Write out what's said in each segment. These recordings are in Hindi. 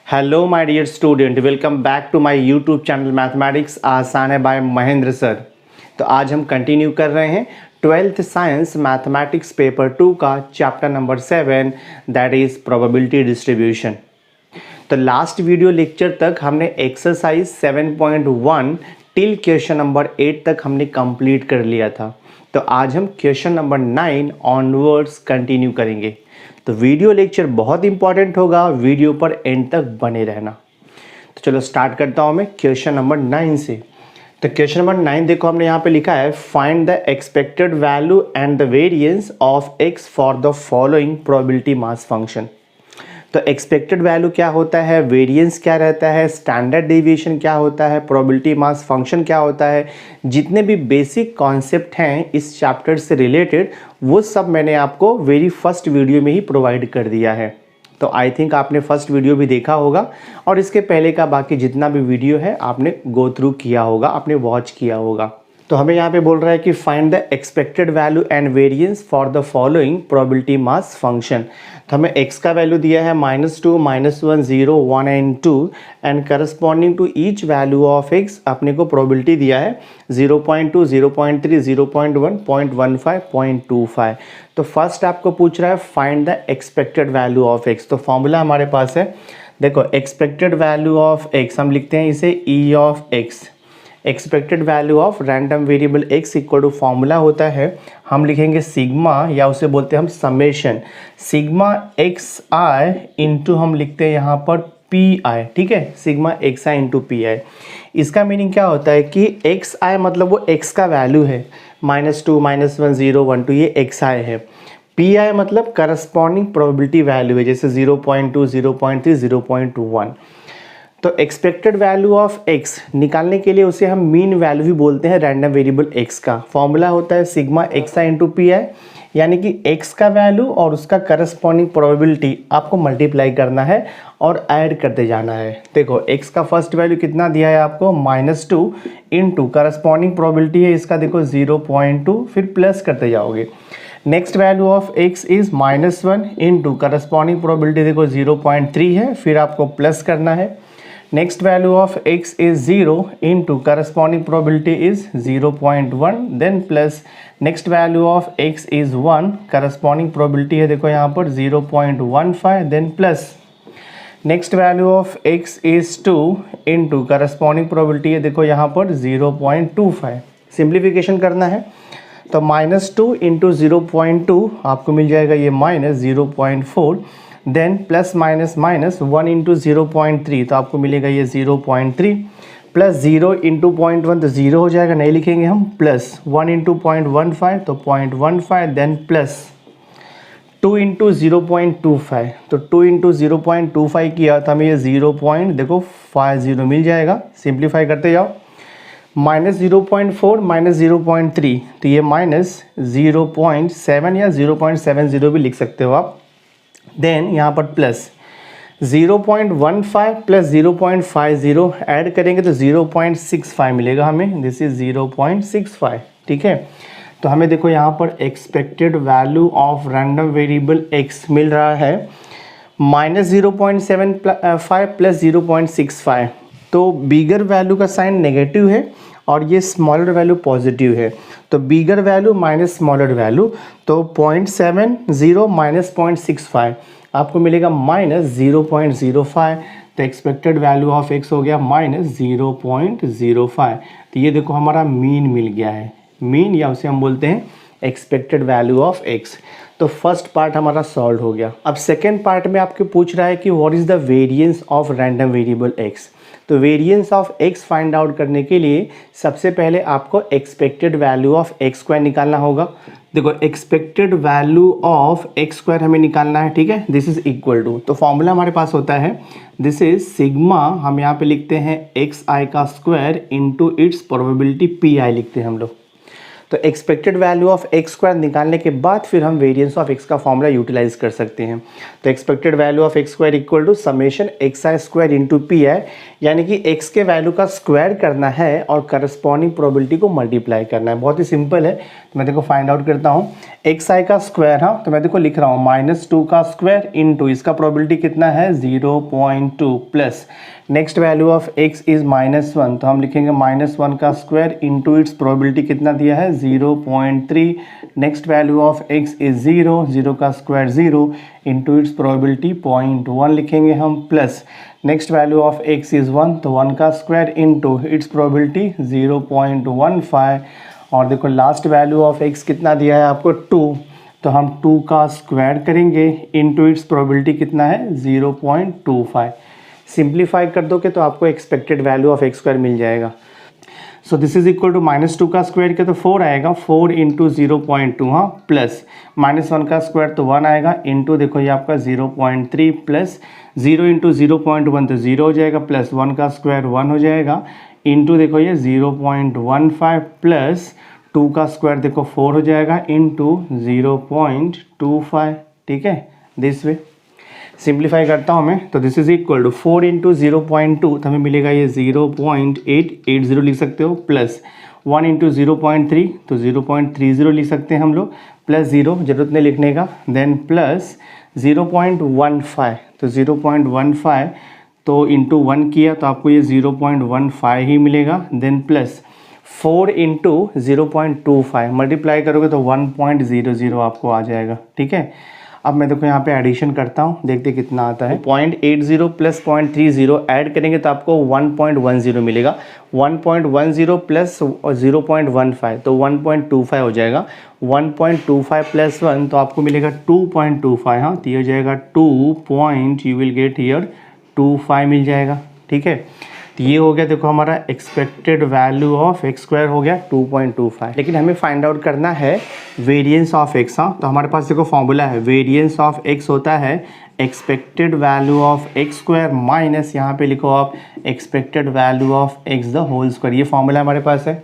Hello my dear student, welcome back to my YouTube channel mathematics आसान है बाय महेंद्र सर। तो आज हम कंटिन्यू कर रहे हैं 12th साइंस मैथमेटिक्स पेपर 2 का chapter number 7 that is probability distribution. तो लास्ट वीडियो लेक्चर तक हमने एक्सरसाइज 7.1 टिल क्वेश्चन नंबर 8 तक हमने कंप्लीट कर लिया था। तो आज हम क्वेश्चन नंबर 9 ऑनवर्ड्स कंटिन्यू करेंगे। तो वीडियो लेक्चर बहुत इंपॉर्टेंट होगा, वीडियो पर एंड तक बने रहना। तो चलो स्टार्ट करता हूँ मैं क्वेश्चन नंबर 9 से। तो क्वेश्चन नंबर 9 देखो, हमने यहाँ पे लिखा है find the expected value and the variance of x for the following probability mass function. तो एक्सपेक्टेड वैल्यू क्या होता है, वेरिएंस क्या रहता है, स्टैंडर्ड डेविएशन क्या होता है, प्रोबेबिलिटी मास फंक्शन क्या होता है, जितने भी बेसिक कॉन्सेप्ट हैं इस चैप्टर से रिलेटेड वो सब मैंने आपको वेरी फर्स्ट वीडियो में ही प्रोवाइड कर दिया है। तो आई थिंक आपने फर्स्ट वीडियो भी देखा होगा और इसके पहले का बाकी जितना भी वीडियो है आपने गो थ्रू किया होगा, आपने वॉच किया होगा। तो हमें यहाँ पे बोल रहा है कि find the expected value and variance for the following probability mass function. तो हमें x का वैल्यू दिया है -2, -1, 0, 1 and 2 and corresponding to each value of x अपने को प्रोबेबिलिटी दिया है 0.2, 0.3, 0.1, 0.15, 0.25। तो फर्स्ट आपको पूछ रहा है find the expected value of x। तो फॉर्मूला हमारे पास है, देखो एक्सपेक्टेड वैल्यू ऑफ x हम लिखते हैं इसे e of x। Expected value of random variable x equal to formula होता है, हम लिखेंगे सिग्मा या उसे बोलते हैं हम summation sigma x i into हम लिखते हैं यहाँ पर पी आई। ठीक है, sigma x i into p आई। इसका मीनिंग क्या होता है कि एक्स आई मतलब वो x का वैल्यू है, -2, -1, 0, 1, 2 ये एक्स आई है। पी आई मतलब करस्पॉन्डिंग प्रोबेबिलिटी वैल्यू है, जैसे 0.2, 0.3, 0.1। तो एक्सपेक्टेड वैल्यू ऑफ x निकालने के लिए उसे हम मीन वैल्यू भी बोलते हैं रैंडम वेरिएबल x का। फॉर्मूला होता है sigma x i into p i, यानी कि x का वैल्यू और उसका करस्पॉन्डिंग प्रोबेबिलिटी आपको मल्टीप्लाई करना है और ऐड करते जाना है। देखो x का फर्स्ट वैल्यू कितना दिया है आपको, -2 इंटू करस्पॉन्डिंग प्रोबेबिलिटी है इसका देखो 0.2, फिर प्लस करते जाओगे। Next value of x is -1 into corresponding probability देखो 0.3 है, फिर आपको प्लस करना है। Next value of x is 0 into corresponding probability is 0.1 then plus next value of x is 1, corresponding probability है देखो यहाँ पर 0.15 then plus next value of x is 2 into corresponding probability है देखो यहाँ पर 0.25। सिंप्लीफिकेशन करना है तो -2 इंटू 0.2 आपको मिल जाएगा ये -0.4 then plus minus minus 1 into 0.3 तो आपको मिलेगा ये 0.3 प्लस 0 इंटू 0.1 तो 0 हो जाएगा, नहीं लिखेंगे हम, प्लस 1 इंटू 0.15 तो 0.15 देन प्लस 2 इंटू 0.25 तो 2 इंटू 0.25 किया तो हमें ये 0.50 मिल जाएगा। सिंप्लीफाई करते जाओ, -0.4 -0.3 तो ये -0.7 या 0.70 भी लिख सकते हो आप। देन यहाँ पर प्लस 0.15 प्लस 0.50 ऐड करेंगे तो 0.65 मिलेगा हमें, दिस इज 0.65। ठीक है, तो हमें देखो यहाँ पर expected value of random variable x मिल रहा है -0.75 प्लस 0.65। तो बिगर वैल्यू का साइन नेगेटिव है और ये स्मॉलर वैल्यू पॉजिटिव है, तो बिगर वैल्यू माइनस स्मॉलर वैल्यू तो 0.70 माइनस 0.65 आपको मिलेगा -0.05। तो एक्सपेक्टेड वैल्यू ऑफ x हो गया -0.05। तो ये देखो हमारा मीन मिल गया है, मीन या उसे हम बोलते हैं एक्सपेक्टेड वैल्यू ऑफ x। तो फर्स्ट पार्ट हमारा सॉल्व हो गया। अब सेकेंड पार्ट में आपको पूछ रहा है कि what is the variance of random variable x। तो variance of x find out करने के लिए सबसे पहले आपको expected value of x square निकालना होगा। देखो expected value of x square हमें निकालना है, ठीक है, दिस इज इक्वल टू, तो फॉर्मूला हमारे पास होता है दिस इज सिग्मा, हम यहाँ पे लिखते हैं एक्स आई का square into its probability p i लिखते हैं हम लोग। तो expected value of x square निकालने के बाद फिर हम वेरिएंस ऑफ एक्स का फॉर्मूला यूटिलाइज कर सकते हैं। तो expected value of x square equal to summation x i square into p i, यानी कि एक्स के वैल्यू का स्क्वायर करना है और करस्पॉन्डिंग प्रोबेबिलिटी को मल्टीप्लाई करना है। बहुत ही सिंपल है। तो मैं देखो फाइंड आउट करता हूँ एक्स आई का स्क्वायर, हाँ तो मैं देखो लिख रहा हूँ -2 का स्क्वायर इंटू इसका प्रोबेबिलिटी कितना है 0.2 plus next value of x is -1, तो हम लिखेंगे -1 का स्क्वायर इंटू इट्स प्रोबेबिलिटी कितना दिया है 0.3, next value of x is 0 का स्क्वायर 0 इंटू इट्स प्रोबेबिलिटी 0.1 लिखेंगे हम, plus next value of x is 1, तो 1 का स्क्वायर इंटू इट्स प्रोबेबिलिटी 0.15, और देखो लास्ट वैल्यू ऑफ x कितना दिया है आपको 2, तो हम 2 का स्क्वायर करेंगे इंटू इट्स प्रोबेबिलिटी कितना है 0.25। सिंप्लीफाई कर दोगे तो आपको expected value of x square मिल जाएगा। So this is equal to -2 का स्क्वायर किया तो 4 आएगा, 4 इंटू 0.2, हाँ प्लस -1 का स्क्वायर तो 1 आएगा इंटू देखो ये आपका 0.3 प्लस 0 इंटू 0.1 तो 0 हो जाएगा, प्लस 1 का स्क्वायर 1 हो जाएगा इंटू देखो ये 0.15 प्लस 2 का स्क्वायर देखो 4 हो जाएगा इंटू 0.25। ठीक है, दिस वे सिंप्लीफाई करता हूँ मैं, तो this is equal to 4 into 0.2 तो हमें मिलेगा ये 0.880 लिख सकते हो, प्लस 1 इंटू 0.3 तो 0.30 लिख सकते हैं हम लोग, प्लस 0 जरूरत नहीं लिखने का, देन प्लस 0.15 तो 0.15 तो इंटू 1 किया तो आपको ये 0.15 ही मिलेगा, देन प्लस 4 इंटू 0.25 मल्टीप्लाई करोगे तो 1.00 आपको आ जाएगा। ठीक है, अब मैं देखो यहाँ पे एडिशन करता हूँ, देखते कितना आता है। 0.80 प्लस 0.30 ऐड करेंगे तो आपको 1.10 मिलेगा, 1.10 प्लस 0.15 तो 1.25 हो जाएगा, 1.25 प्लस 1 तो आपको मिलेगा 2.25, हाँ तो ये हो जाएगा 2.25 मिल जाएगा। ठीक है, तो ये हो गया देखो हमारा expected value of x square हो गया 2.25। लेकिन हमें फाइंड आउट करना है वेरिएंस ऑफ एक्स, हाँ तो हमारे पास देखो फॉर्मूला है, वेरिएंस ऑफ एक्स होता है expected value of x square minus यहाँ पे लिखो आप expected value of x the whole square, ये फॉर्मूला हमारे पास है।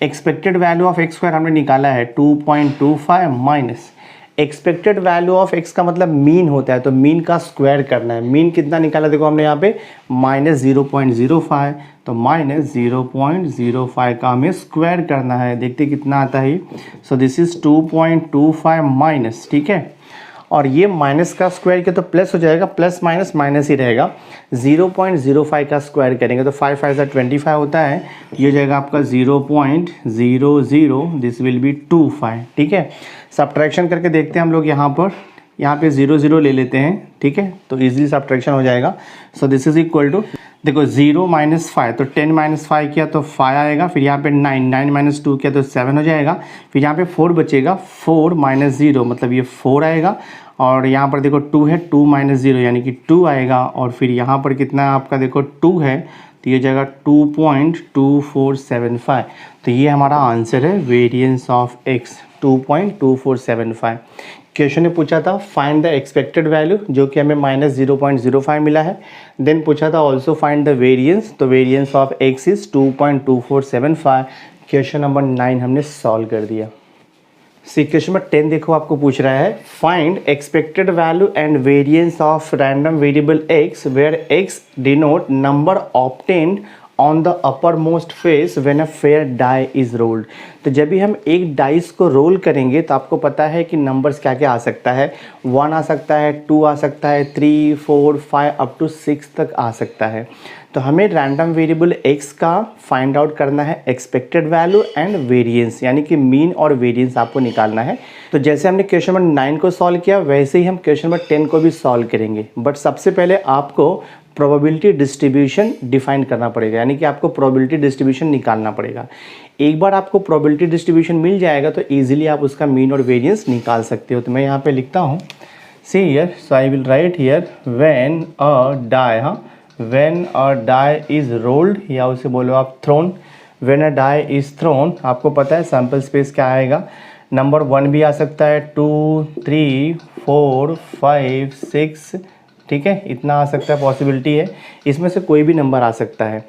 Expected value of x square हमने निकाला है 2.25 minus expected value of x का मतलब मीन होता है, तो मीन का स्क्वायर करना है। मीन कितना निकाला देखो हमने यहाँ पे -0.05, तो -0.05 का हमें स्क्वायर करना है, देखते कितना आता है। सो दिस इज 2.25 माइनस, ठीक है, और ये माइनस का स्क्वायर किया तो प्लस हो जाएगा, प्लस माइनस माइनस ही रहेगा, 0.05 का स्क्वायर करेंगे तो 5 5 25 होता है, ये हो जाएगा आपका 0.00, दिस विल बी 25। ठीक है, सब्ट्रैक्शन करके देखते हैं हम लोग, यहाँ पे 0 ले लेते हैं। ठीक है, तो इजीली सब्ट्रैक्शन हो जाएगा। So this is equal to देखो 0 - 5 तो 10 - 5 किया तो 5 आएगा, फिर यहाँ पे 9 - 2 किया तो 7 हो जाएगा, फिर यहाँ पे 4 बचेगा, 4 - 0 मतलब ये 4 आएगा, और यहाँ पर देखो 2 है, 2 - 0 यानी कि 2 आएगा, और फिर यहाँ पर कितना आपका देखो 2 है तो ये जाएगा 2.2475। तो ये हमारा आंसर है वेरिएंस ऑफ एक्स 2.2475। क्वेश्चन ने पूछा था फाइंड द एक्सपेक्टेड वैल्यू, जो कि हमें -0.05 मिला है। देन पूछा था ऑल्सो फाइंड द वेरिएंस, तो variance of x is 2.2475। Question number 9 हमने सॉल्व कर दिया। सी क्वेश्चन नंबर 10 देखो आपको पूछ रहा है find expected value and variance of random variable x where x denote number obtained on the upper most face when a fair die is rolled. तो जब भी हम एक डाइस को रोल करेंगे तो आपको पता है कि नंबर्स क्या क्या आ सकता है, 1 आ सकता है, 2 आ सकता है, 3 4 5 अप टू 6 तक आ सकता है। तो हमें रैंडम वेरिएबल x का फाइंड आउट करना है एक्सपेक्टेड वैल्यू एंड वेरिएंस, यानी कि मीन और वेरिएंस आपको निकालना है। तो जैसे हमने क्वेश्चन नंबर 9 को सॉल्व किया वैसे ही हम क्वेश्चन नंबर 10 को भी सॉल्व करेंगे, बट सबसे पहले आपको प्रोबेबिलिटी डिस्ट्रीब्यूशन डिफाइन करना पड़ेगा, यानी कि आपको प्रोबेबिलिटी डिस्ट्रीब्यूशन निकालना पड़ेगा। एक बार आपको प्रोबेबिलिटी डिस्ट्रीब्यूशन मिल जाएगा तो ईजिली आप उसका मीन और वेरिएंस निकाल सकते हो। तो मैं यहाँ पे लिखता हूँ, see here, so I will write here when a die, हाँ when a die is rolled, या उसे बोलो आप thrown. When a die is thrown, आपको पता है सैम्पल स्पेस क्या आएगा, नंबर 1 भी आ सकता है, 2 3 4 5 6, ठीक है, इतना आ सकता है, पॉसिबिलिटी है, इसमें से कोई भी नंबर आ सकता है।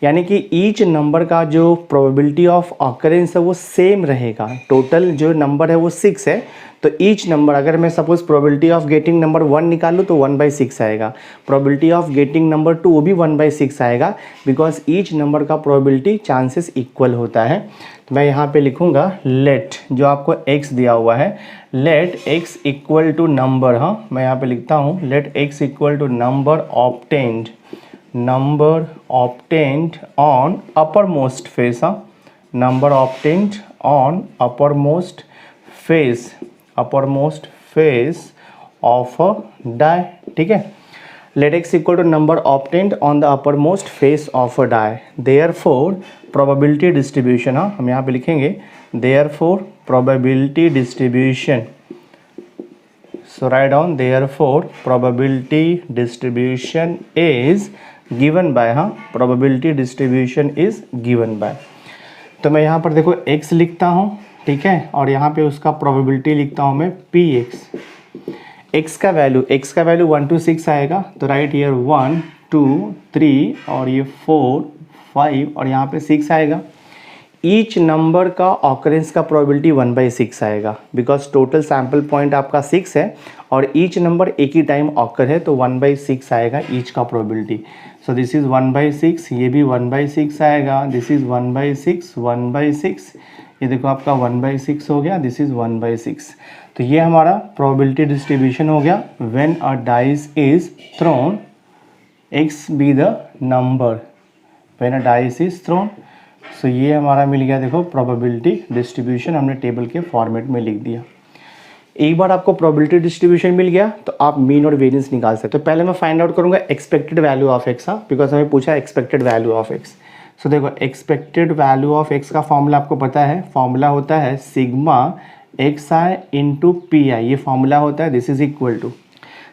यानी कि ईच नंबर का जो प्रोबेबिलिटी ऑफ ऑकरेंस है वो सेम रहेगा। टोटल जो नंबर है वो 6 है, तो ईच नंबर, अगर मैं suppose probability of getting number 1 निकालूँ तो 1/6 आएगा, प्रोबेबिलिटी ऑफ गेटिंग नंबर 2 वो भी 1/6 आएगा, बिकॉज ईच नंबर का प्रोबेबिलिटी चांसेस इक्वल होता है। तो मैं यहाँ पे लिखूँगा लेट, जो आपको x दिया हुआ है, let x equal to number, हाँ मैं यहाँ पे लिखता हूँ let x equal to number obtained on upper most face, हाँ number obtained on upper most face of a die, ठीक है। Let x equal to number obtained on the upper most face of a die, therefore probability distribution, हाँ हम यहाँ पे लिखेंगे therefore probability distribution, so write down therefore probability distribution is given by, हाँ probability distribution is given by। तो मैं यहाँ पर देखो x लिखता हूँ, ठीक है, और यहाँ पे उसका प्रोबेबिलिटी लिखता हूँ मैं px। x का वैल्यू 1 to 6 आएगा, तो राइट हियर 1 2 3 और ये 4 5 और यहाँ पे 6 आएगा। ईच नंबर का ऑकरेंस का प्रोबेबिलिटी 1/6 आएगा, बिकॉज टोटल सैम्पल पॉइंट आपका 6 है और ईच नंबर एक ही टाइम ऑकर है, तो 1/6 आएगा ईच का प्रोबेबिलिटी। सो दिस इज़ 1/6, ये भी 1/6 आएगा, दिस इज़ 1/6, ये देखो आपका 1/6 हो गया, दिस इज़ 1/6। तो ये हमारा प्रोबेबिलिटी डिस्ट्रीब्यूशन हो गया when a dice is thrown, X be the number when a dice is thrown. So ये हमारा मिल गया, देखो प्रोबेबिलिटी डिस्ट्रीब्यूशन हमने टेबल के फॉर्मेट में लिख दिया। एक बार आपको प्रोबेबिलिटी डिस्ट्रीब्यूशन मिल गया तो आप मीन और वेरिएंस निकाल सकते हो। तो पहले मैं फाइंड आउट करूंगा एक्सपेक्टेड वैल्यू ऑफ एक्स, हाँ बिकॉज हमें पूछा expected value of x. So देखो एक्सपेक्टेड वैल्यू ऑफ एक्स का फॉर्मूला आपको पता है, फॉर्मूला होता है sigma x i into p i, ये फॉर्मूला होता है, this is equal to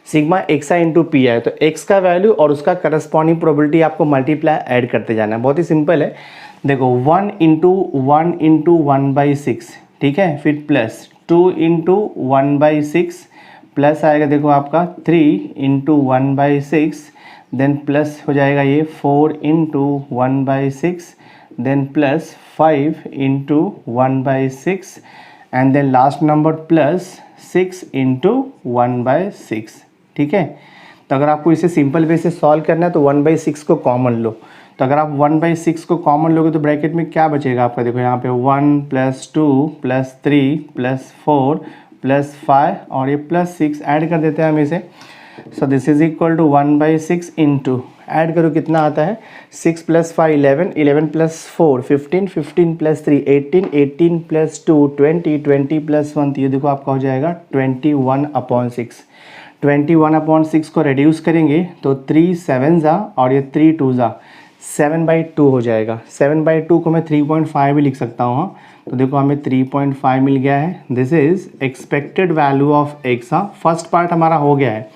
sigma x i into p i. तो एक्स का वैल्यू और उसका करस्पॉन्डिंग प्रोबेबिलिटी आपको मल्टीप्लाई ऐड करते जाना है, बहुत ही सिंपल है। देखो 1 इंटू 1/6, ठीक है, फिर प्लस 2 इंटू 1/6 प्लस आएगा देखो आपका 3 इंटू 1/6, देन प्लस हो जाएगा ये 4 into 1/6, then plus 5 into 1/6 and then last number plus 6 into 1/6, ठीक है। तो अगर आपको इसे सिंपल वे से सॉल्व करना है तो 1/6 को कॉमन लो, तो अगर आप 1/6 को कॉमन लोगे तो ब्रैकेट में क्या बचेगा आपका, देखो यहाँ पे 1 + 2 + 3 + 4 + 5 और ये +6 ऐड कर देते हैं हम इसे। So this is equal to 1/6 into, add करो कितना आता है, 6 + 5 11, 11 + 4 15, 15 + 3 18, 18 + 2 20, 20 + 1, तो ये देखो आपका हो जाएगा 21/6। 21/6 को रिड्यूस करेंगे तो 3 7 जा और ये 3 2 जा 7/2 हो जाएगा। 7/2 को मैं 3.5 भी लिख सकता हूँ, हाँ तो देखो हमें 3.5 मिल गया है। This is expected value of x, हाँ फर्स्ट पार्ट हमारा हो गया है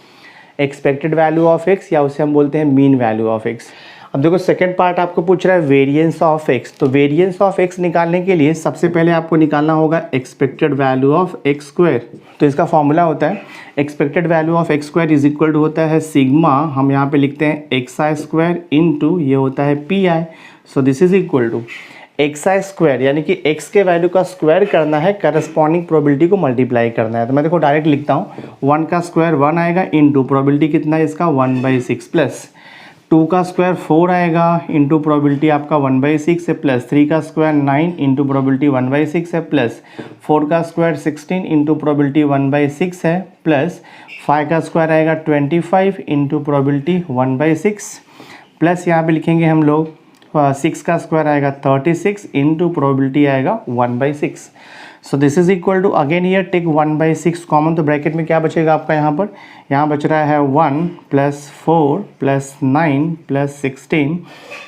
एक्सपेक्टेड वैल्यू ऑफ एक्स, या उसे हम बोलते हैं मीन वैल्यू ऑफ एक्स। अब देखो सेकंड पार्ट आपको पूछ रहा है वेरिएंस ऑफ एक्स, तो वेरिएंस ऑफ एक्स निकालने के लिए सबसे पहले आपको निकालना होगा expected value of x square. तो इसका फॉर्मूला होता है expected value of x square is equal to होता है सिग्मा, हम यहाँ पे लिखते हैं एक्स आई स्क्वायर इंटू ये होता है p i. So this is equal to x i square, यानी कि एक्स के वैल्यू का स्क्वायर करना है, करस्पॉन्डिंग प्रोबेबिलिटी को मल्टीप्लाई करना है। तो मैं देखो डायरेक्ट लिखता हूँ, 1 का स्क्वायर 1 आएगा इंटू प्रोबेबिलिटी कितना है इसका 1/6, प्लस 2 का स्क्वायर 4 आएगा इंटू प्रोबेबिलिटी आपका 1/6 है, प्लस 3 का स्क्वायर 9 इंटू प्रोबेबिलिटी 1/6 है, प्लस 4 का स्क्वायर 16 इंटू प्रोबेबिलिटी 1/6 है, प्लस 5 का स्क्वायर आएगा 25 इंटू प्रोबेबिलिटी 1/6, प्लस यहाँ पे लिखेंगे हम लोग 6 का स्क्वायर आएगा 36 इंटू प्रोबेबिलिटी आएगा 1/6। So this is equal to again here take 1/6 common, तो ब्रैकेट में क्या बचेगा आपका यहाँ पर, यहाँ बच रहा है 1 + 4 + 9 + 16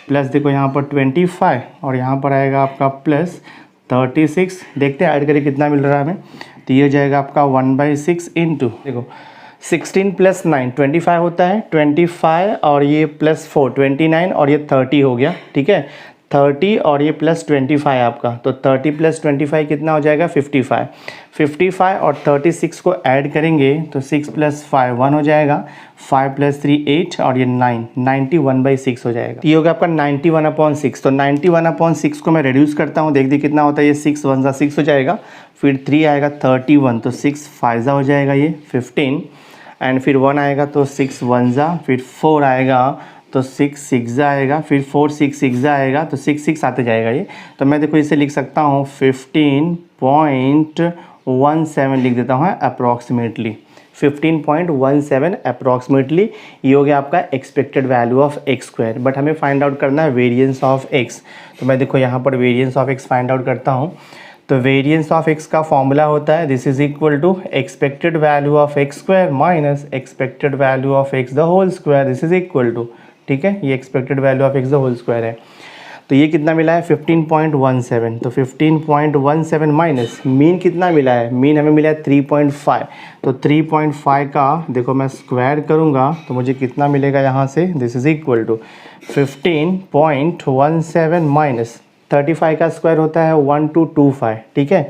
प्लस देखो यहाँ पर 25 और यहाँ पर आएगा आपका प्लस 36, देखते हैं ऐड करके कितना मिल रहा है हमें, तो ये हो जाएगा आपका 1/6 इंटू देखो 16 + 9 25 होता है, 25 और ये +4 29 और ये 30 हो गया, ठीक है। 30 और ये प्लस 25 आपका, तो 30 प्लस 25 कितना हो जाएगा 55। 55 और 36 को ऐड करेंगे तो 6 प्लस 5 1 हो जाएगा, 5 प्लस 3 8 और ये 9 91/6 हो जाएगा। ये हो गया आपका 91/6। तो 91/6 को मैं रिड्यूस करता हूँ, देख दी कितना होता है, ये 6 1 6 हो जाएगा, फिर 3 आएगा 31, तो 6 5 हो जाएगा ये 15, एंड फिर 1 आएगा तो 6 1, फिर 4 आएगा तो 6 6 आएगा, फिर 4 6 6 आएगा तो 6 6 आते जाएगा ये। तो मैं देखो इसे लिख सकता हूँ 15.17 लिख देता हूँ अप्रॉक्सीमेटली, 15.17 अप्रॉक्सीमेटली। ये हो गया आपका expected value of x square. But हमें फाइंड आउट करना है वेरिएंस ऑफ एक्स। तो मैं देखो यहाँ पर variance of x find out करता हूँ। तो वेरिएंस ऑफ एक्स का फॉर्मूला होता है this is equal to expected value of x square minus expected value of x the whole square, this is equal to, ठीक है, ये expected value of x the whole square है। तो ये कितना मिला है 15.17, तो 15.17 माइनस मीन कितना मिला है, मीन हमें मिला है 3.5, तो 3.5 का देखो मैं स्क्वायर करूँगा तो मुझे कितना मिलेगा यहाँ से, this is equal to 15.17 minus 35 का स्क्वायर होता है 1225, ठीक है।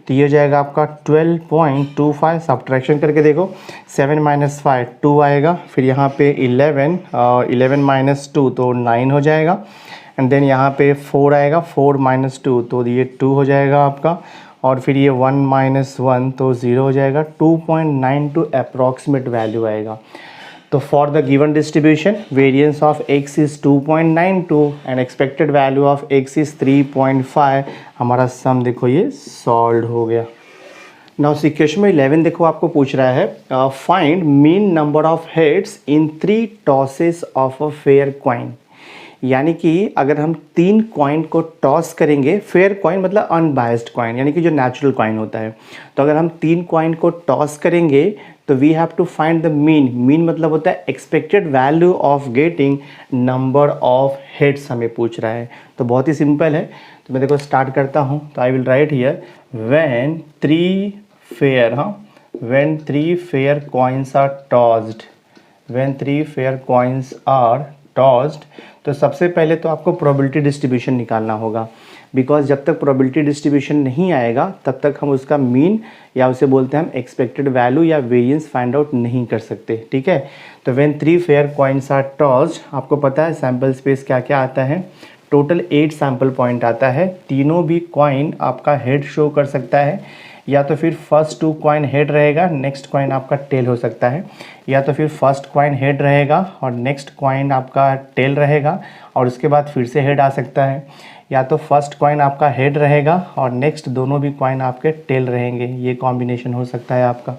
तो ये हो जाएगा आपका 12.25, सब्ट्रैक्शन करके देखो 7 माइनस 5 2 आएगा, फिर यहाँ पे 11 और 11 माइनस 2 तो 9 हो जाएगा, एंड देन यहाँ पे 4 आएगा, 4 माइनस 2 तो ये 2 हो जाएगा आपका, और फिर ये 1 माइनस 1 तो 0 हो जाएगा, 2.92 अप्रॉक्सीमेट वैल्यू आएगा। तो for the given distribution variance of x is 2.92 and expected value of x is 3.5। हमारा सम देखो ये सॉल्व हो गया। नाउ क्वेश्चन में 11 देखो आपको पूछ रहा है find mean number of heads in 3 tosses of a fair coin. यानी कि अगर हम 3 कॉइन को टॉस करेंगे, फेयर कॉइन मतलब अनबायस्ड कॉइन यानी कि जो नेचुरल कॉइन होता है, तो अगर हम 3 कॉइन को टॉस करेंगे तो we have to find the mean. Mean मतलब होता है expected value of getting number of heads हमें पूछ रहा है। तो बहुत ही सिंपल है, तो मैं देखो स्टार्ट करता हूँ। तो I will write here when 3 fair when 3 fair coins are tossed, when 3 fair coins are tossed. तो सबसे पहले तो आपको प्रोबेबिलिटी डिस्ट्रीब्यूशन निकालना होगा, बिकॉज जब तक प्रोबेबिलिटी डिस्ट्रीब्यूशन नहीं आएगा तब तक हम उसका मीन या उसे बोलते हैं हम एक्सपेक्टेड वैल्यू या वेरिएंस फाइंड आउट नहीं कर सकते, ठीक है। तो when 3 fair coins are tossed, आपको पता है सैम्पल स्पेस क्या क्या आता है, टोटल 8 सैम्पल पॉइंट आता है। तीनों भी कॉइन आपका हेड शो कर सकता है, या तो फिर फर्स्ट 2 कॉइन हेड रहेगा, नेक्स्ट कॉइन आपका टेल हो सकता है, या तो फिर फर्स्ट कॉइन हेड रहेगा और नेक्स्ट कॉइन आपका टेल रहेगा और उसके बाद फिर से हेड आ सकता है, या तो फर्स्ट कॉइन आपका हेड रहेगा और नेक्स्ट दोनों भी कॉइन आपके टेल रहेंगे। ये कॉम्बिनेशन हो सकता है आपका।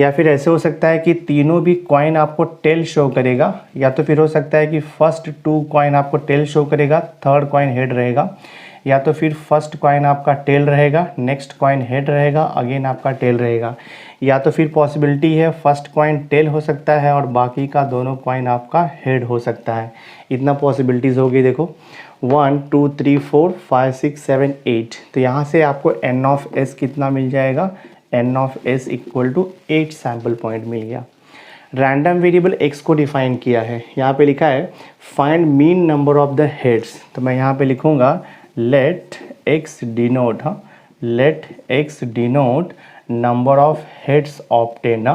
या फिर ऐसे हो सकता है कि तीनों भी कॉइन आपको टेल शो करेगा, या तो फिर हो सकता है कि फर्स्ट 2 कॉइन आपको टेल शो करेगा, थर्ड कॉइन हेड रहेगा, या तो फिर फर्स्ट कॉइन आपका टेल रहेगा, नेक्स्ट कॉइन हेड रहेगा, अगेन आपका टेल रहेगा, या तो फिर पॉसिबिलिटी है फर्स्ट कॉइन टेल हो सकता है और बाकी का दोनों कॉइन आपका हेड हो सकता है। इतना पॉसिबिलिटीज़ होगी देखो 1 2 3 4 5 6 7 8। तो यहाँ से आपको n ऑफ s कितना मिल जाएगा, n of s equal to 8 sample point मिल गया। रैंडम वेरिएबल x को डिफाइन किया है, यहाँ पे लिखा है find mean number of the heads. तो मैं यहाँ पे लिखूँगा let x denote let x denote number of heads obtained,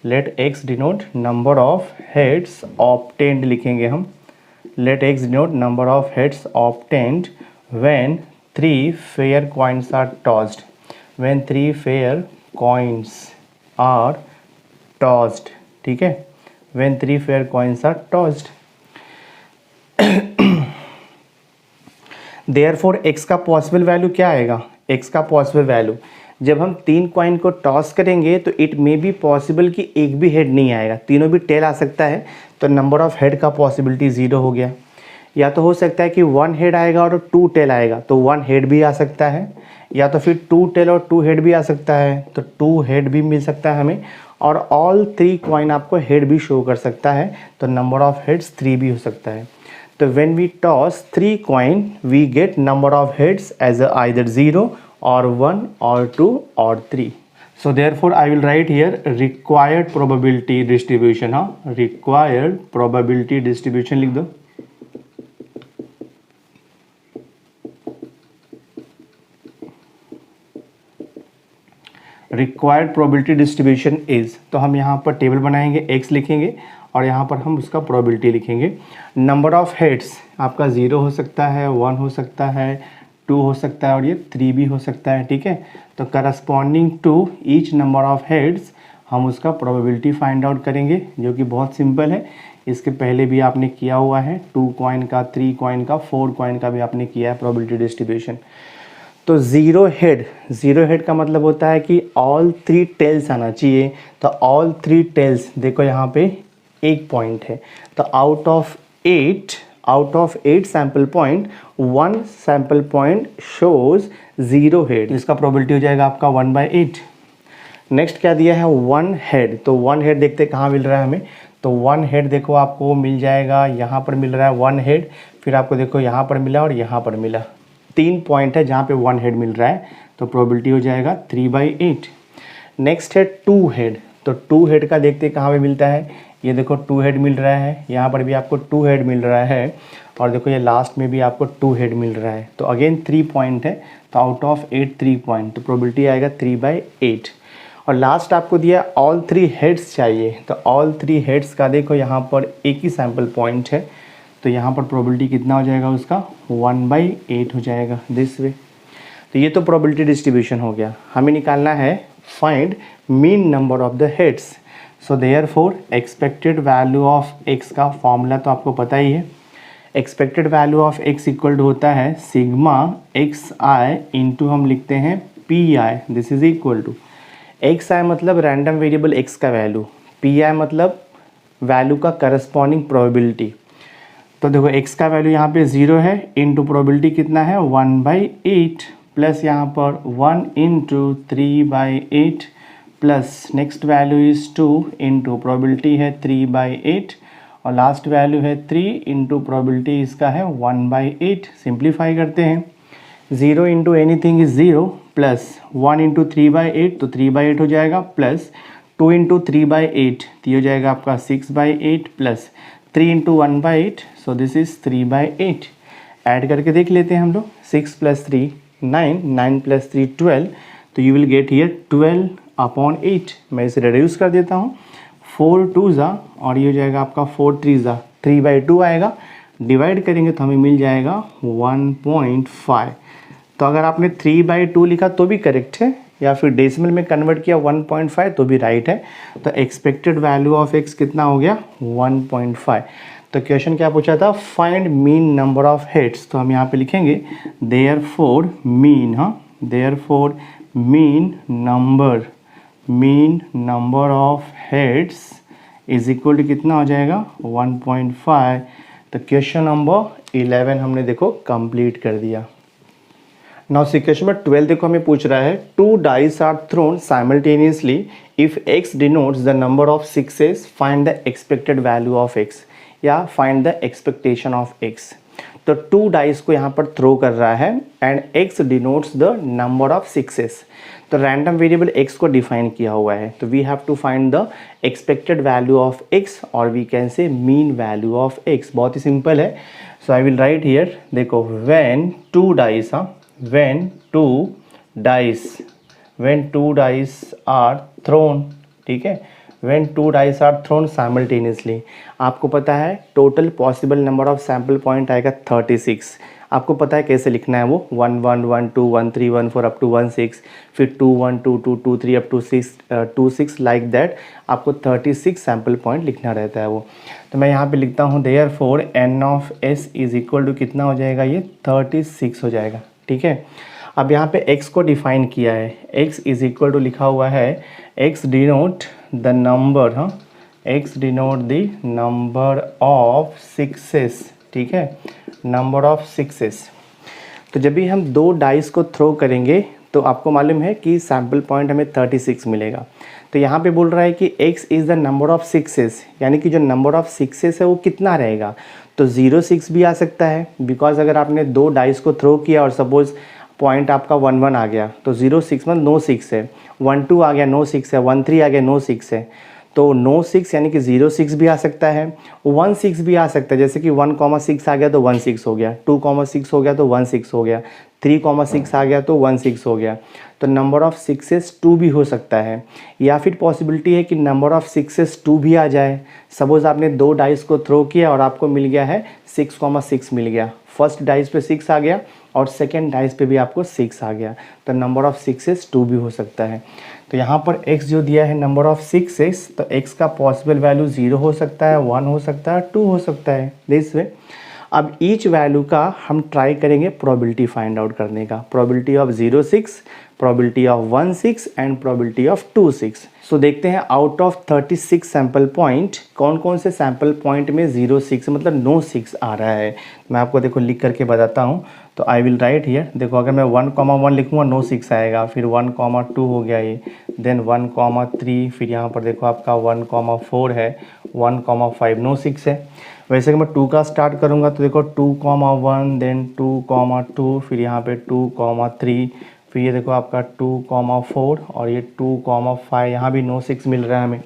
let x denote number of heads obtained लिखेंगे हम। Let x denote number of heads obtained when 3 fair coins are tossed, when 3 fair coins are tossed, ठीक है, when 3 fair coins are tossed. Therefore x का पॉसिबल वैल्यू क्या आएगा, x का पॉसिबल वैल्यू जब हम 3 कॉइन को टॉस करेंगे तो इट मे बी पॉसिबल कि एक भी हेड नहीं आएगा, तीनों भी टेल आ सकता है, तो नंबर ऑफ हेड का पॉसिबिलिटी 0 हो गया। या तो हो सकता है कि 1 हेड आएगा और 2 टेल आएगा, तो 1 हेड भी आ सकता है, या तो फिर 2 टेल और 2 हेड भी आ सकता है, तो 2 हेड भी मिल सकता है हमें, और ऑल 3 कॉइन आपको हेड भी शो कर सकता है, तो नंबर ऑफ हेड्स 3 भी हो सकता है। तो when we toss 3 coin we get number of heads as either 0 or 1 or 2 or 3. So therefore I will write here required probability distribution, required probability distribution लिख दो। रिक्वायर्ड प्रोबेबिलिटी डिस्ट्रीब्यूशन इज़, तो हम यहाँ पर टेबल बनाएंगे, x लिखेंगे और यहाँ पर हम उसका प्रोबेबिलिटी लिखेंगे। नंबर ऑफ़ हेड्स आपका 0 हो सकता है, 1 हो सकता है, 2 हो सकता है और ये 3 भी हो सकता है, ठीक है। तो corresponding to each number of heads हम उसका प्रोबेबिलिटी फाइंड आउट करेंगे, जो कि बहुत सिंपल है। इसके पहले भी आपने किया हुआ है, 2 कॉइन का, 3 कॉइन का, 4 कॉइन का भी आपने किया है प्रोबेबिलिटी डिस्ट्रीब्यूशन। तो ज़ीरो हेड का मतलब होता है कि ऑल 3 टेल्स आना चाहिए। तो ऑल 3 टेल्स, देखो यहाँ पे एक पॉइंट है, तो out of 8 sample point 1 sample point shows 0 head, इसका प्रोबेबिलिटी हो जाएगा आपका 1/8। नेक्स्ट क्या दिया है, 1 हेड। तो 1 हेड देखते कहाँ मिल रहा है हमें, तो 1 हेड देखो आपको मिल जाएगा, यहाँ पर मिल रहा है 1 हेड, फिर आपको देखो यहाँ पर मिला और यहाँ पर मिला, 3 पॉइंट है जहाँ पे 1 हेड मिल रहा है, तो प्रोबेबिलिटी हो जाएगा 3/8। नेक्स्ट है 2 हेड। तो 2 हेड का देखते कहाँ पे मिलता है, ये देखो 2 हेड मिल रहा है, यहाँ पर भी आपको 2 हेड मिल रहा है और देखो ये लास्ट में भी आपको 2 हेड मिल रहा है। तो अगेन 3 पॉइंट है, तो आउट ऑफ 8 3 पॉइंट, तो प्रोबेबिलिटी आएगा 3/8। और लास्ट आपको दिया ऑल 3 हेड्स चाहिए, तो ऑल 3 हेड्स का देखो यहाँ पर एक ही सैम्पल पॉइंट है, तो यहाँ पर प्रोबेबिलिटी कितना हो जाएगा उसका, 1/8 हो जाएगा दिस वे। तो ये तो प्रोबेबिलिटी डिस्ट्रीब्यूशन हो गया। हमें निकालना है find mean number of the heads. So therefore expected value of x का फॉर्मूला तो आपको पता ही है। Expected value of x equal to होता है सिग्मा xi इंटू हम लिखते हैं pi, this is equal to xi मतलब रैंडम वेरिएबल x का वैल्यू, pi मतलब वैल्यू का करस्पॉन्डिंग प्रोबेबिलिटी। तो देखो x का वैल्यू यहाँ पे 0 है, इंटू प्रोबेबिलिटी कितना है 1/8, प्लस यहाँ पर 1 into 3/8 plus next value is 2 into probability है 3/8 और लास्ट वैल्यू है 3 इंटू प्रोबेबिलिटी इसका है 1/8। सिंप्लीफाई करते हैं, 0 into anything is 0 plus 1 into 3/8 तो 3/8 हो जाएगा, प्लस 2 इंटू 3/8 तो ये हो जाएगा आपका 6/8 plus 3 into 1/8, so this is 3/8। Add करके देख लेते हैं हम लोग, 6 + 3 9, 9 + 3 12, तो यू विल गेट हियर 12/8। मैं इसे रिड्यूस कर देता हूँ, 4 2 और ये हो जाएगा आपका 4 3 3/2 आएगा, डिवाइड करेंगे तो हमें मिल जाएगा 1.5। तो अगर आपने 3/2 लिखा तो भी करेक्ट है, या फिर डेसिमल में कन्वर्ट किया 1.5 तो भी राइट है। तो एक्सपेक्टेड वैल्यू ऑफ x कितना हो गया 1.5। तो क्वेश्चन क्या पूछा था, find mean number of heads. तो हम यहाँ पे लिखेंगे therefore mean, therefore mean number of heads is equal to कितना हो जाएगा 1.5। तो क्वेश्चन नंबर 11 हमने देखो कंप्लीट कर दिया। नाउ क्वेश्चन नंबर 12 देखो हमें पूछ रहा है, 2 dice are thrown simultaneously if x denotes the number of sixes find the expected value of x, या find the expectation of x। तो 2 डाइस को यहाँ पर थ्रो कर रहा है and x denotes the number of sixes. तो रैंडम वेरिएबल x को डिफाइन किया हुआ है, तो we have to find the expected value of x और we can say mean value of x। बहुत ही सिंपल है। So I will write here, देखो when 2 dice, when two dice are thrown, ठीक है, when 2 dice are thrown simultaneously, आपको पता है total possible number of sample point आएगा 36। आपको पता है कैसे लिखना है वो, 1 1 1 2 1 3 1 4 अप टू 1 6, फिर 2 1 2 2 2 3 अप टू 2 6 लाइक दैट। आपको 36 सैम्पल पॉइंट लिखना रहता है वो। तो मैं यहाँ पे लिखता हूँ therefore n of s is equal to कितना हो जाएगा, ये 36 हो जाएगा, ठीक है। अब यहाँ पे x को डिफाइन किया है, x इज इक्वल टू लिखा हुआ है x denote the number, x denote the number of sixes, ठीक है, नंबर ऑफ सिक्सेस। तो जब भी हम 2 डाइस को थ्रो करेंगे तो आपको मालूम है कि सैम्पल पॉइंट हमें 36 मिलेगा। तो यहाँ पे बोल रहा है कि x is the number of sixes, यानी कि जो नंबर ऑफ सिक्सेस है वो कितना रहेगा। तो 0 6 भी आ सकता है, बिकॉज अगर आपने 2 डाइस को थ्रो किया और सपोज पॉइंट आपका 1 1 आ गया तो 0 6 मतलब नो 6 है, 1 2 आ गया नो 6 है, 1 3 आ गया नो 6 है। तो नो 6 यानी कि 0 6 भी आ सकता है, 1 6 भी आ सकता है, जैसे कि 1 6 आ गया तो 1 6 हो गया, 2 6 हो गया तो 1 6 हो गया, 3 6 आ गया तो 1 6 हो गया। तो नंबर ऑफ़ सिक्सेस 2 भी हो सकता है, या फिर पॉसिबिलिटी है कि नंबर ऑफ़ सिक्सेस 2 भी आ जाए। सपोज़ आपने 2 डाइस को थ्रो किया और आपको मिल गया है 6,6 मिल गया। फर्स्ट डाइस पे 6 आ गया और सेकेंड डाइस पे भी आपको 6 आ गया, तो नंबर ऑफ़ सिक्सेस 2 भी हो सकता है। तो यहाँ पर x जो दिया है नंबर ऑफ़ सिक्सेस, तो x का पॉसिबल वैल्यू 0 हो सकता है, 1 हो सकता है, 2 हो सकता है, दिस वे। अब ईच वैल्यू का हम ट्राई करेंगे प्रोबेबिलिटी फाइंड आउट करने का। Probability of 0,6, probability of 1,6 and probability of 2,6। सो देखते हैं आउट ऑफ 36 सैम्पल पॉइंट कौन कौन से सैम्पल पॉइंट में 0,6 मतलब नो 6 आ रहा है। मैं आपको देखो लिख करके बताता हूँ। तो आई विल राइट हियर, देखो अगर मैं 1,1 लिखूँगा नो 6 आएगा, फिर 1,2 हो गया ये, देन 1,3, फिर यहाँ पर देखो आपका 1,4 है, 1,5 नो 6 है। वैसे कि मैं 2 का स्टार्ट करूँगा तो देखो 2,1, देन 2,2, फिर यहाँ पे 2,3, फिर ये देखो आपका 2,4 और ये 2,5, यहाँ भी नो 6 मिल रहा है हमें।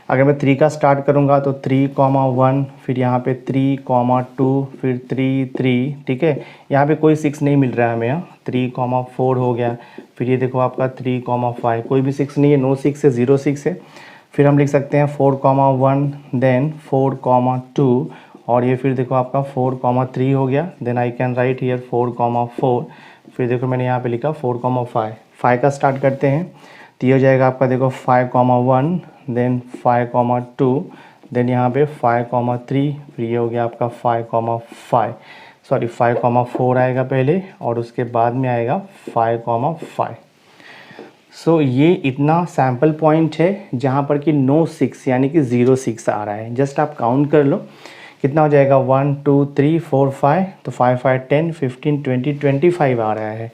अगर मैं 3 का स्टार्ट करूँगा तो 3,1, फिर यहाँ पे 3,2, फिर 3,3, ठीक है। यहाँ पे कोई 6 नहीं मिल रहा है हमें, यहाँ 3,4 हो गया, फिर ये देखो आपका 3,5, कोई भी 6 नहीं है, नो 6 है, 0,6 है। फिर हम लिख सकते हैं 4,1, देन 4,2 और ये फिर देखो आपका 4,3 हो गया, then I can write here 4,4, फिर देखो मैंने यहाँ पे लिखा 4,5। 5 का स्टार्ट करते हैं तो ये हो जाएगा आपका देखो 5,1, देन 5,2, देन यहाँ पे 5,3, फिर ये हो गया आपका 5,4 आएगा पहले और उसके बाद में आएगा 5,5। सो ये इतना सैम्पल पॉइंट है जहाँ पर कि नो 6 यानी कि 0,6 आ रहा है। जस्ट आप काउंट कर लो कितना हो जाएगा, 1 2 3 4 5, तो 5 5 10 15 20 25 आ रहा है,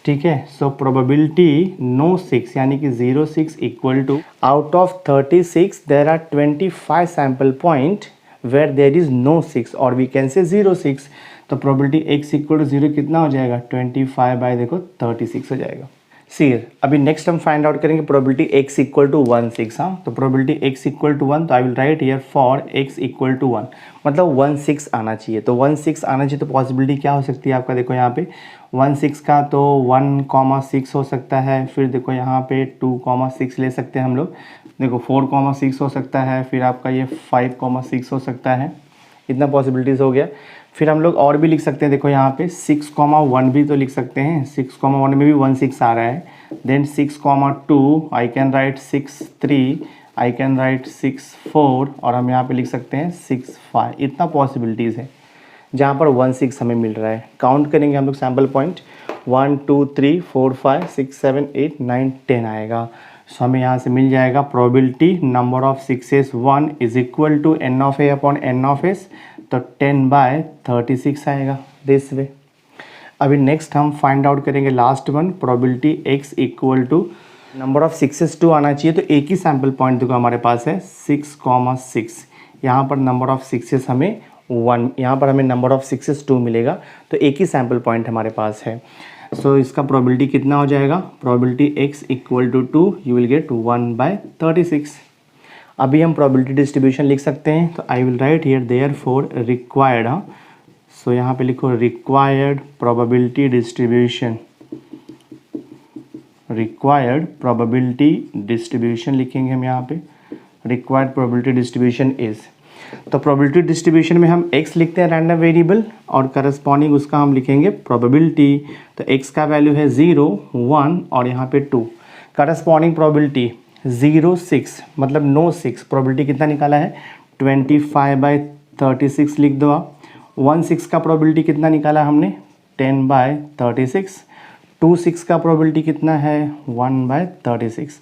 ठीक है। सो प्रोबेबिलिटी नो 6 यानी कि 0,6 equal to out of 36 there are 25 sample point where there is no 6 और वी कैन से 0,6। तो प्रोबेबिलिटी x इक्वल टू 0 कितना हो जाएगा, 25 बाय देखो 36 हो जाएगा। सी अभी नेक्स्ट हम फाइंड आउट करेंगे प्रोबेबिलिटी x इक्वल टू 1,6। हाँ, तो प्रोबेबिलिटी x इक्वल टू 1, तो I will write here for x equal to 1 मतलब 1,6 आना चाहिए। तो 1,6 आना चाहिए, तो पॉसिबिलिटी क्या हो सकती है आपका, देखो यहाँ पे 1,6 का तो 1,6 हो सकता है, फिर देखो यहाँ पे 2,6 ले सकते हैं हम लोग, देखो 4,6 हो सकता है, फिर आपका ये 5,6 हो सकता है, इतना पॉसिबिलिटीज़ हो गया। फिर हम लोग और भी लिख सकते हैं, देखो यहाँ पे 6,1 भी तो लिख सकते हैं, 6,1 में भी 1,6 आ रहा है, then 6,2 I can write 6,3, I can write 6,4 और हम यहाँ पे लिख सकते हैं 6,5। इतना पॉसिबिलिटीज़ है जहाँ पर 1,6 हमें मिल रहा है। काउंट करेंगे हम लोग सैम्पल पॉइंट, 1 2 3 4 5 6 7 8 9 10 आएगा। सो हमें यहाँ से मिल जाएगा probability number of sixes 1 is equal to n of a upon n of s, तो 10/36 आएगा, दिस वे। अभी नेक्स्ट हम फाइंड आउट करेंगे last one, probability x equal to number of sixes 2 आना चाहिए। तो एक ही सैम्पल पॉइंट देखो हमारे पास है 6,6, यहाँ पर नंबर ऑफ सिक्सेस हमें 1, यहाँ पर हमें नंबर ऑफ सिक्सेस 2 मिलेगा, तो एक ही सैम्पल पॉइंट हमारे पास है। सो इसका प्रोबेबिलिटी कितना हो जाएगा, probability x equal to 2, you will get 1/36। अभी हम प्रोबेबिलिटी डिस्ट्रीब्यूशन लिख सकते हैं, तो I will write here therefore required, हाँ, सो यहाँ पे लिखो required probability distribution, required probability distribution लिखेंगे हम यहाँ पे, रिक्वायर्ड प्रोबेबिलिटी डिस्ट्रीब्यूशन इज़, तो प्रोबेबिलिटी डिस्ट्रीब्यूशन में हम x लिखते हैं रैंडम वेरिएबल और करस्पॉन्डिंग उसका हम लिखेंगे प्रोबेबिलिटी। तो x का वैल्यू है 0 1 और यहाँ पे 2, करस्पॉन्डिंग प्रोबेबिलिटी 0,6 मतलब नो 6, प्रोबेबिलिटी कितना निकाला है 25/36 लिख दो आप। 1,6 का प्रोबेबिलिटी कितना निकाला हमने 10/36, 2,6 का प्रोबेबिलिटी कितना है 1/36।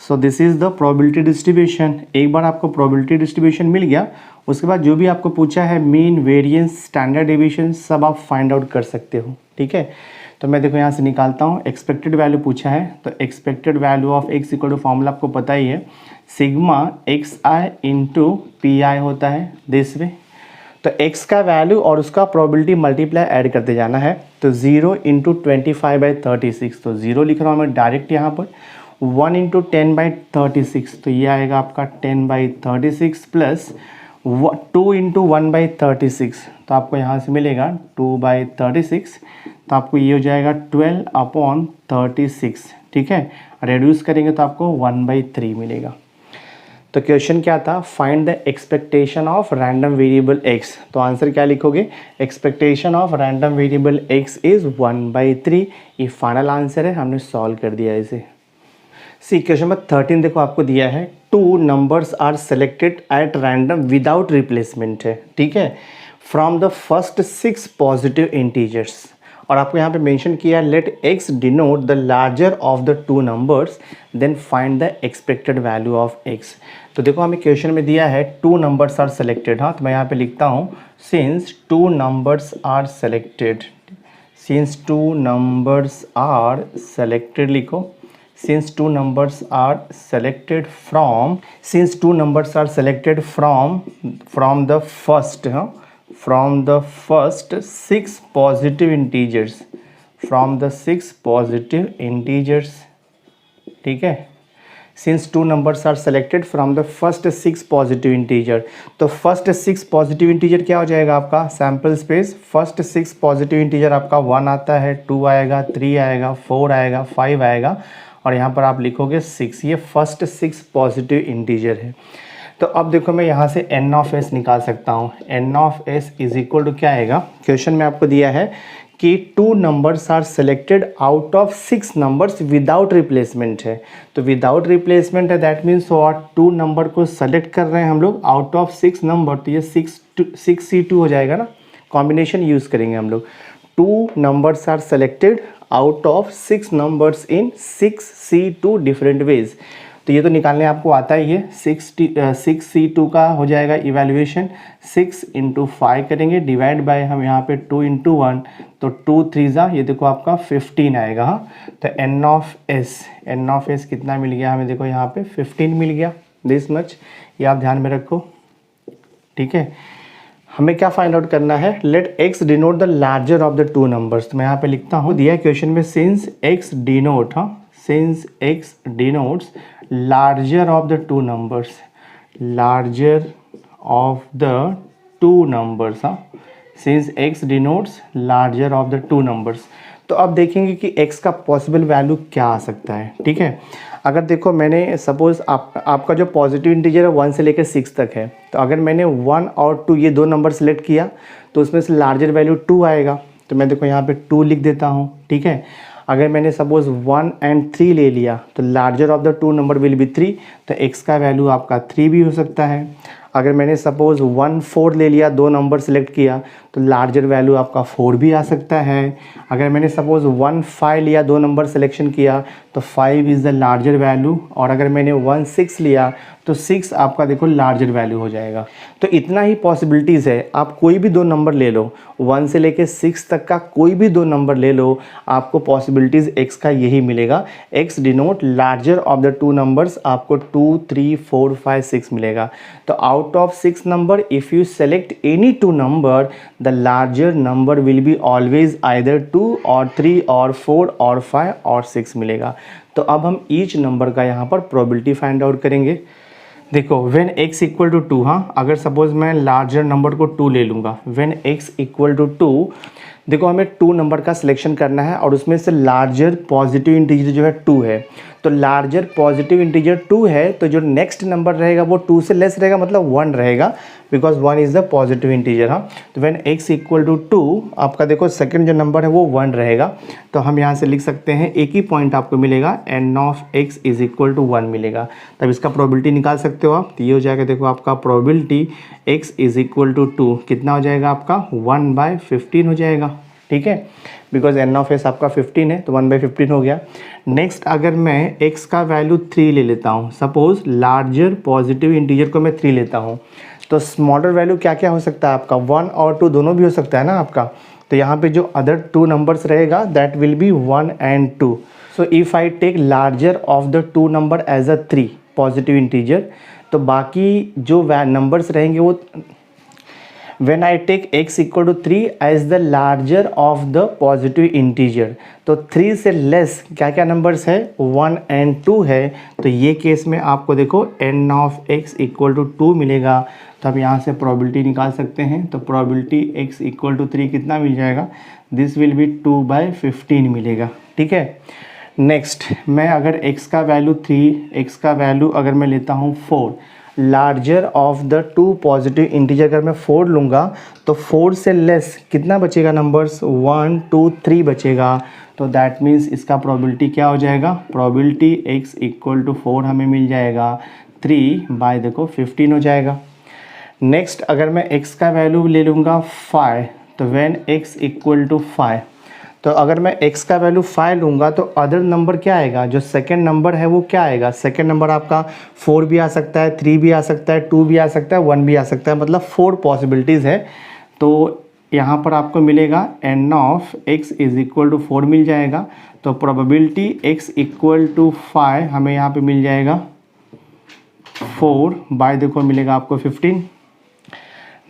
So this is the probability distribution. एक बार आपको प्रोबेबिलिटी डिस्ट्रीब्यूशन मिल गया, उसके बाद जो भी आपको पूछा है मीन, वेरिएंस, स्टैंडर्ड डेविएशन सब आप फाइंड आउट कर सकते हो, ठीक है। तो मैं देखो यहाँ से निकालता हूँ, एक्सपेक्टेड वैल्यू पूछा है, तो expected value of x equal to formula आपको पता ही है, sigma xi into p i होता है, दिस वे। तो x का वैल्यू और उसका प्रोबेबिलिटी मल्टीप्लाई ऐड करते जाना है, तो 0 इंटू 25/36, तो 0 लिख रहा हूँ मैं डायरेक्ट यहाँ पर, 1 इंटू 10/36, तो ये आएगा आपका 10/36 प्लस 2 इंटू 1/36, तो आपको यहाँ से मिलेगा 2/36, तो आपको ये हो जाएगा 12/36, ठीक है, रेड्यूस करेंगे तो आपको 1/3 मिलेगा। तो क्वेश्चन क्या था, find the expectation of random variable x। तो आंसर क्या लिखोगे, expectation of random variable x is 1/3। ये फाइनल आंसर है, हमने सॉल्व कर दिया इसे। सी क्वेश्चन नंबर 13 देखो आपको दिया है, 2 numbers are selected at random without replacement है, ठीक है, from the first 6 positive integers. और आपको यहाँ पे मेंशन किया, let x denote the larger of the 2 numbers then find the expected value of x। तो देखो हमें क्वेश्चन में दिया है 2 नंबर्स आर सेलेक्टेड। हाँ, तो मैं यहाँ पे लिखता हूँ since 2 numbers are selected, since 2 numbers are selected लिखो, since 2 numbers are selected from, since 2 numbers are selected from the first from the first 6 positive integers, from the 6 positive integers, ठीक है, since 2 numbers are selected from the first 6 positive integer। तो first 6 positive integer क्या हो जाएगा आपका, sample space, first 6 positive integer आपका 1 आता है, 2 आएगा, 3 आएगा, 4 आएगा, 5 आएगा, और यहाँ पर आप लिखोगे 6। ये फर्स्ट 6 पॉजिटिव इंटीजर है। तो अब देखो मैं यहाँ से n ऑफ s निकाल सकता हूँ। n of s is equal to क्या आएगा, क्वेश्चन में आपको दिया है कि 2 numbers are selected out of 6 numbers without replacement है। तो विदाउट रिप्लेसमेंट है, दैट मीन्स 2 नंबर को सेलेक्ट कर रहे हैं हम लोग आउट ऑफ 6 नंबर, तो ये 6C2 हो जाएगा ना, कॉम्बिनेशन यूज़ करेंगे हम लोग। 2 numbers are selected out of 6 numbers in 6C2 different ways. तो ये तो निकालने आपको आता ही है। 6C2 का हो जाएगा इवैल्यूएशन, 6 × 5 करेंगे, डिवाइड बाय हम यहाँ पे 2 × 1, तो 2 3 जा, ये देखो आपका 15 आएगा। हाँ, तो n ऑफ s कितना मिल गया हमें, देखो यहाँ पे 15 मिल गया, दिस मच, ये आप ध्यान में रखो, ठीक है। हमें क्या फाइंड आउट करना है, let x denote the larger of the 2 numbers. तो मैं यहाँ पे लिखता हूँ, दिया है क्वेश्चन में, सिंस x डिनोट, हाँ, since x denotes larger of the 2 numbers, larger of the 2 numbers, हाँ, since x denotes larger of the 2 numbers. तो अब देखेंगे कि x का पॉसिबल वैल्यू क्या आ सकता है, ठीक है। अगर देखो मैंने सपोज़ आपका जो पॉजिटिव इंटीजर है 1 से लेकर 6 तक है, तो अगर मैंने 1 और 2 ये 2 नंबर सेलेक्ट किया तो उसमें से लार्जर वैल्यू 2 आएगा, तो मैं देखो यहाँ पे 2 लिख देता हूँ, ठीक है। अगर मैंने सपोज़ 1 और 3 ले लिया तो larger of the 2 number will be 3, तो x का वैल्यू आपका 3 भी हो सकता है। अगर मैंने सपोज़ 1 4 ले लिया, 2 नंबर सेलेक्ट किया, तो लार्जर वैल्यू आपका 4 भी आ सकता है। अगर मैंने सपोज़ 1 5 लिया, 2 नंबर सिलेक्शन किया, तो 5 इज़ द लार्जर वैल्यू। और अगर मैंने 1 6 लिया तो 6 आपका देखो लार्जर वैल्यू हो जाएगा। तो इतना ही पॉसिबिलिटीज़ है, आप कोई भी 2 नंबर ले लो, 1 से लेके 6 तक का कोई भी 2 नंबर ले लो, आपको पॉसिबिलिटीज़ x का यही मिलेगा। x denote larger of the 2 numbers, आपको 2 3 4 5 6 मिलेगा। तो out of 6 number if you select any 2 number, the larger number will be always either 2 और 3 और 4 और 5 और 6 मिलेगा। तो अब हम ईच नंबर का यहाँ पर प्रोबेबिलिटी फाइंड आउट करेंगे। देखो व्हेन x इक्वल टू 2, हाँ, अगर सपोज मैं लार्जर नंबर को 2 ले लूँगा, व्हेन x इक्वल टू 2, देखो हमें 2 नंबर का सिलेक्शन करना है और उसमें से लार्जर पॉजिटिव इंटीजर जो है 2 है। तो लार्जर पॉजिटिव इंटीजर 2 है, तो जो नेक्स्ट नंबर रहेगा वो 2 से लेस रहेगा, मतलब 1 रहेगा, because 1 is the positive integer. हाँ, तो व्हेन x इक्वल टू 2, आपका देखो सेकंड जो नंबर है वो 1 रहेगा। तो हम यहाँ से लिख सकते हैं, एक ही पॉइंट आपको मिलेगा, n of x is equal to 1 मिलेगा। तब इसका प्रोबेबिलिटी निकाल सकते हो आप। तो ये हो जाएगा, देखो आपका probability x is equal to 2 कितना हो जाएगा आपका, 1/15 हो जाएगा, ठीक है, बिकॉज n ऑफ s आपका 15 है, तो 1/15 हो गया। नेक्स्ट अगर मैं x का वैल्यू 3 ले लेता हूँ, सपोज लार्जर पॉजिटिव इंटीजर को मैं 3 लेता हूँ, तो स्मॉलर वैल्यू क्या क्या हो सकता है आपका, 1 और 2 दोनों भी हो सकता है ना आपका। तो यहाँ पे जो अदर 2 नंबर्स रहेगा दैट विल बी 1 और 2। So if I take larger of the 2 number as a 3 positive integer, तो बाकी जो नंबर्स रहेंगे वो, when I take x equal to 3 as the larger of the positive integer, तो 3 से लेस क्या क्या नंबर्स है, 1 और 2 है। तो ये केस में आपको देखो n of x equal to 2 मिलेगा। तो हम यहाँ से प्रोबेबिलिटी निकाल सकते हैं। तो प्रोबेबिलिटी x इक्वल टू 3 कितना मिल जाएगा, दिस विल बी 2/15 मिलेगा, ठीक है। नेक्स्ट मैं अगर x का वैल्यू 3, x का वैल्यू अगर मैं लेता हूँ 4, larger of the two positive integer अगर मैं 4 लूँगा तो 4 से लेस कितना बचेगा नंबर्स, 1 2 3 बचेगा। तो दैट मीन्स इसका प्रोबेबिलिटी क्या हो जाएगा, प्रोबेबिलिटी x इक्वल टू 4 हमें मिल जाएगा, 3 बाय देखो 15 हो जाएगा। नेक्स्ट अगर मैं x का वैल्यू ले लूँगा 5, तो व्हेन x इक्वल टू 5, तो अगर मैं x का वैल्यू 5 लूँगा तो अदर नंबर क्या आएगा, जो सेकंड नंबर है वो क्या आएगा, सेकंड नंबर आपका 4 भी आ सकता है, 3 भी आ सकता है, 2 भी आ सकता है, 1 भी आ सकता है, मतलब 4 पॉसिबिलिटीज़ है। तो यहाँ पर आपको मिलेगा n of x is equal to 4 मिल जाएगा। तो प्रोबेबिलिटी x इक्वल टू 5 हमें यहाँ पे मिल जाएगा 4 बाय देखो मिलेगा आपको 15।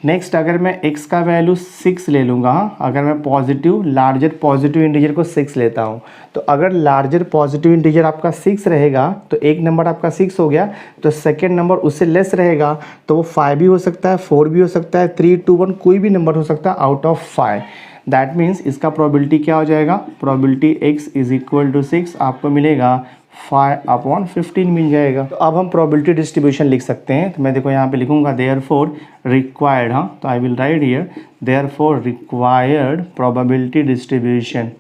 नेक्स्ट अगर मैं x का वैल्यू 6 ले लूँगा, अगर मैं पॉजिटिव लार्जर पॉजिटिव इंटीजर को 6 लेता हूँ, तो अगर लार्जर पॉजिटिव इंटीजर आपका 6 रहेगा तो एक नंबर आपका 6 हो गया, तो सेकंड नंबर उससे लेस रहेगा, तो वो 5 भी हो सकता है, 4 भी हो सकता है, 3 2 1 कोई भी नंबर हो सकता है आउट ऑफ 5। दैट मीन्स इसका प्रोबेबिलिटी क्या हो जाएगा, probability x is equal to 6 आपको मिलेगा 5/15 मिल जाएगा। तो अब हम प्रोबेबिलिटी डिस्ट्रीब्यूशन लिख सकते हैं। तो मैं देखो यहाँ पे लिखूँगा देयरफॉर रिक्वायर्ड, हाँ तो I will write here therefore required probability distribution,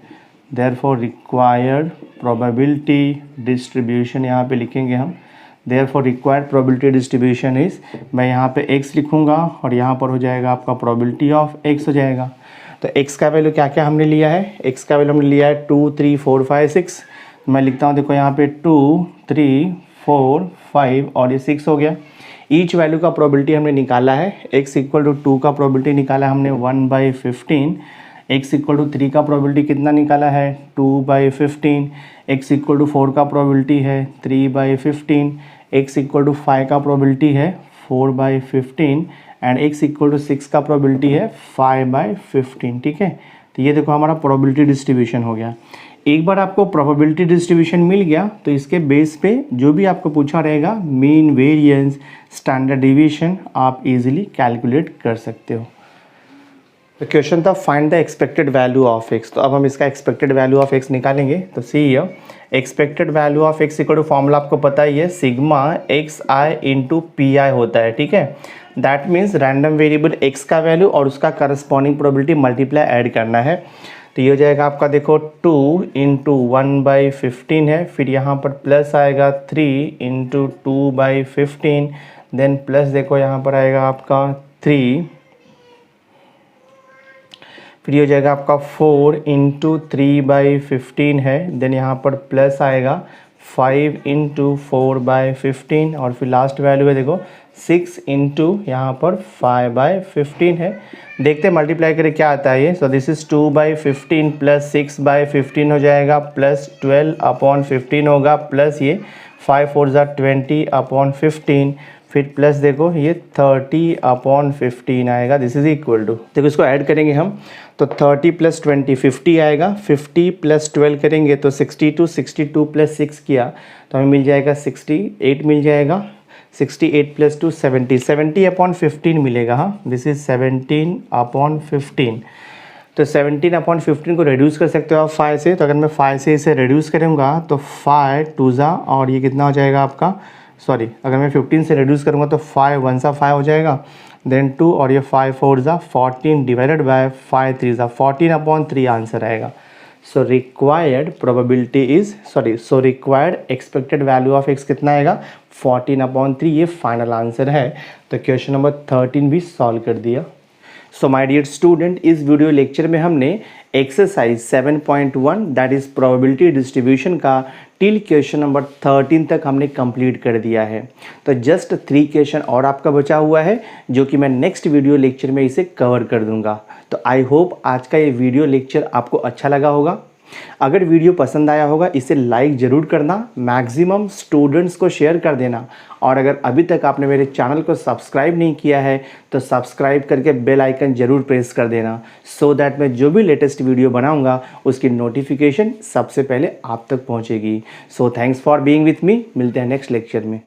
therefore required probability distribution यहाँ पे लिखेंगे हम। Therefore required probability distribution is, मैं यहाँ पे x लिखूँगा और यहाँ पर हो जाएगा आपका प्रोबेबिलिटी ऑफ x हो जाएगा। तो x का वैल्यू क्या क्या हमने लिया है, x का वैल्यू हमने लिया है 2 3 4 5 6। मैं लिखता हूँ देखो यहाँ पे 2 3 4 5 और ये 6 हो गया। ईच वैल्यू का प्रोबेबिलिटी हमने निकाला है, x इक्वल टू 2 का प्रोबेबिलिटी निकाला है हमने 1/15, x इक्वल टू 3 का प्रोबेबिलिटी कितना निकाला है 2/15, x इक्वल टू 4 का प्रोबेबिलिटी है 3/15, x इक्वल टू 5 का प्रोबेबिलिटी है 4/15 एंड x इक्वल टू 6 का प्रोबेबिलिटी है 5/15। ठीक है, तो ये देखो हमारा प्रोबेबिलिटी डिस्ट्रीब्यूशन हो गया। एक बार आपको प्रोबेबिलिटी डिस्ट्रीब्यूशन मिल गया तो इसके बेस पे जो भी आपको पूछा रहेगा मीन, वेरिएंस, स्टैंडर्ड डिवीजन आप इजीली कैलकुलेट कर सकते हो। तो क्वेश्चन था find the expected value of x, तो अब हम इसका एक्सपेक्टेड वैल्यू ऑफ x निकालेंगे। तो see here expected value of x equal to formula आपको पता ही है, sigma xi into p i होता है। ठीक है, that means random variable x का वैल्यू और उसका करस्पॉन्डिंग प्रोबेबिलिटी मल्टीप्लाई ऐड करना है। तो ये हो जाएगा आपका देखो 2 इंटू 1/15 है, फिर यहाँ पर प्लस आएगा 3 इंटू 2/15, देन प्लस देखो यहाँ पर आएगा आपका 3, फिर ये हो जाएगा आपका 4 इंटू 3/15 है, देन यहाँ पर प्लस आएगा 5 इंटू 4/15 और फिर लास्ट वैल्यू है देखो 6 इंटू यहाँ पर 5/15 है। देखते हैं मल्टीप्लाई करें क्या आता है ये। सो दिस इज़ 2/15 प्लस 6/15 हो जाएगा, प्लस 12/15 होगा, प्लस ये 5 4 ज़ा 20/15, फिर प्लस देखो ये 30/15 आएगा। दिस इज़ इक्वल टू, देखो इसको ऐड करेंगे हम तो 30 प्लस 20 50 आएगा, 50 प्लस 12 करेंगे तो 62, 62 प्लस 6 किया तो हमें मिल जाएगा 68 मिल जाएगा, 68 प्लस 2 70, 70/15 मिलेगा। हाँ, दिस इज 17/15। तो 17/15 को रिड्यूस कर सकते हो आप 5 से, तो अगर मैं 5 से इसे रिड्यूस करूँगा तो 5 2 ज़ा और ये कितना हो जाएगा आपका, सॉरी अगर मैं 15 से रिड्यूस करूँगा तो 5 1 ज़ा 5 हो जाएगा, देन 2 और ये 5 4 ज़ा 14 डिवाइडेड बाय 5 3 ज़ा 14/3 आंसर आएगा। So required probability is so required expected value of x कितना आएगा 14/3, ये फाइनल आंसर है। तो क्वेश्चन नंबर 13 भी सॉल्व कर दिया। सो माय डियर स्टूडेंट, इस वीडियो लेक्चर में हमने exercise 7.1 that is probability distribution का टिल क्वेश्चन नंबर 13 तक हमने कंप्लीट कर दिया है। तो जस्ट 3 क्वेश्चन और आपका बचा हुआ है जो कि मैं नेक्स्ट वीडियो लेक्चर में इसे कवर कर दूंगा। तो आई होप आज का ये वीडियो लेक्चर आपको अच्छा लगा होगा। अगर वीडियो पसंद आया होगा इसे लाइक ज़रूर करना, मैक्सिमम स्टूडेंट्स को शेयर कर देना, और अगर अभी तक आपने मेरे चैनल को सब्सक्राइब नहीं किया है तो सब्सक्राइब करके बेल आइकन ज़रूर प्रेस कर देना, सो दैट मैं जो भी लेटेस्ट वीडियो बनाऊंगा उसकी नोटिफिकेशन सबसे पहले आप तक पहुंचेगी। So thanks for being with me, मिलते हैं नेक्स्ट लेक्चर में।